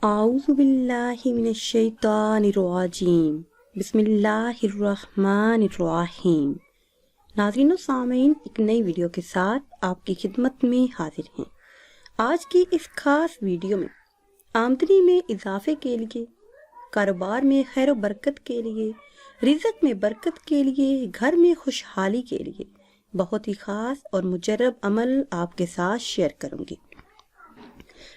اعوذ باللہ من الشیطان الرجیم، بسم اللہ الرحمن الرحیم۔ ناظرین و سامعین، ایک نئی ویڈیو کے ساتھ آپ کی خدمت میں حاضر ہیں۔ آج کی اس خاص ویڈیو میں آمدنی میں اضافے کے لیے، کاروبار میں خیر و برکت کے لیے، رزق میں برکت کے لیے، گھر میں خوشحالی کے لیے بہت ہی خاص اور مجرب عمل آپ کے ساتھ شیئر کروں گی۔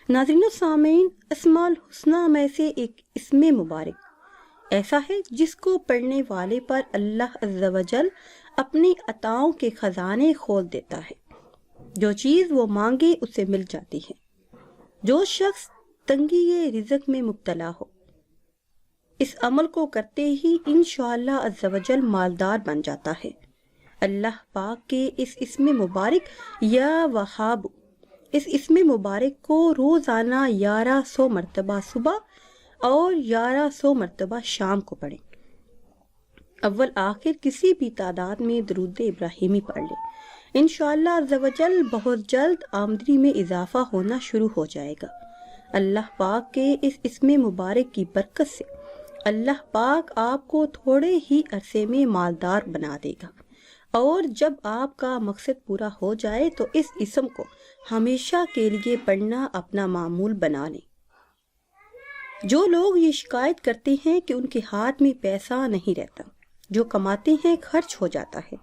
ناظرین و سامعین، اسماء الحسنہ میں سے ایک اسم مبارک ایسا ہے جس کو پڑھنے والے پر اللہ عز و جل اپنی عطاؤں کے خزانے کھول دیتا ہے۔ جو چیز وہ مانگے اسے مل جاتی ہے۔ جو شخص تنگی رزق میں مبتلا ہو، اس عمل کو کرتے ہی انشاءاللہ عز و جل مالدار بن جاتا ہے۔ اللہ پاک کے اس اسم مبارک یا وہاب، اس اسم مبارک کو روزانہ 1100 مرتبہ صبح اور 1100 مرتبہ شام کو پڑھیں۔ اول آخر کسی بھی تعداد میں درود ابراہیمی پڑھ لیں۔ انشاءاللہ عز و جل بہت جلد آمدنی میں اضافہ ہونا شروع ہو جائے گا۔ اللہ پاک کے اس اسم مبارک کی برکت سے اللہ پاک آپ کو تھوڑے ہی عرصے میں مالدار بنا دے گا، اور جب آپ کا مقصد پورا ہو جائے تو اس اسم کو ہمیشہ کے لیے پڑھنا اپنا معمول بنا لیں۔ جو لوگ یہ شکایت کرتے ہیں کہ ان کے ہاتھ میں پیسہ نہیں رہتا، جو کماتے ہیں خرچ ہو جاتا ہے،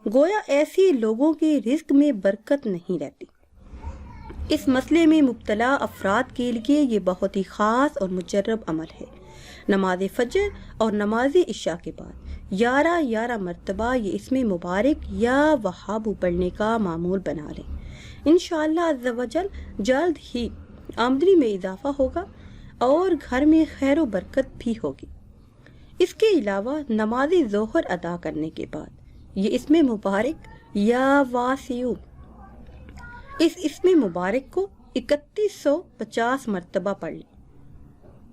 گویا ایسے لوگوں کے رزق میں برکت نہیں رہتی۔ اس مسئلے میں مبتلا افراد کے لیے یہ بہت ہی خاص اور مجرب عمل ہے۔ نماز فجر اور نماز عشاء کے بعد 11 مرتبہ یہ اسم مبارک یا وہاب پڑھنے کا معمول بنا لیں۔ انشاءاللہ عز و جل جلد ہی آمدنی میں اضافہ ہوگا اور گھر میں خیر و برکت بھی ہوگی۔ اس کے علاوہ نماز ظہر ادا کرنے کے بعد یہ اسم مبارک یا واسع، اس اسم مبارک کو 3150 مرتبہ پڑھ لیں۔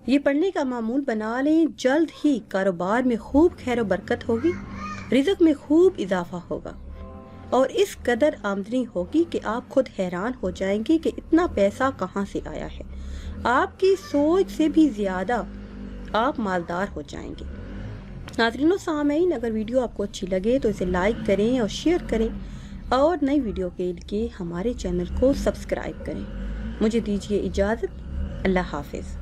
یہ پڑھنے کا معمول بنا لیں۔ جلد ہی کاروبار میں خوب خیر و برکت ہوگی، رزق میں خوب اضافہ ہوگا، اور اس قدر آمدنی ہوگی کہ آپ خود حیران ہو جائیں گے کہ اتنا پیسہ کہاں سے آیا ہے۔ آپ کی سوچ سے بھی زیادہ آپ مالدار ہو جائیں گے۔ ناظرین و سامعین، اگر ویڈیو آپ کو اچھی لگے تو اسے لائک کریں اور شیئر کریں، اور نئی ویڈیو کے لیے ہمارے چینل کو سبسکرائب کریں۔ مجھے دیجیے اجازت۔ اللہ حافظ۔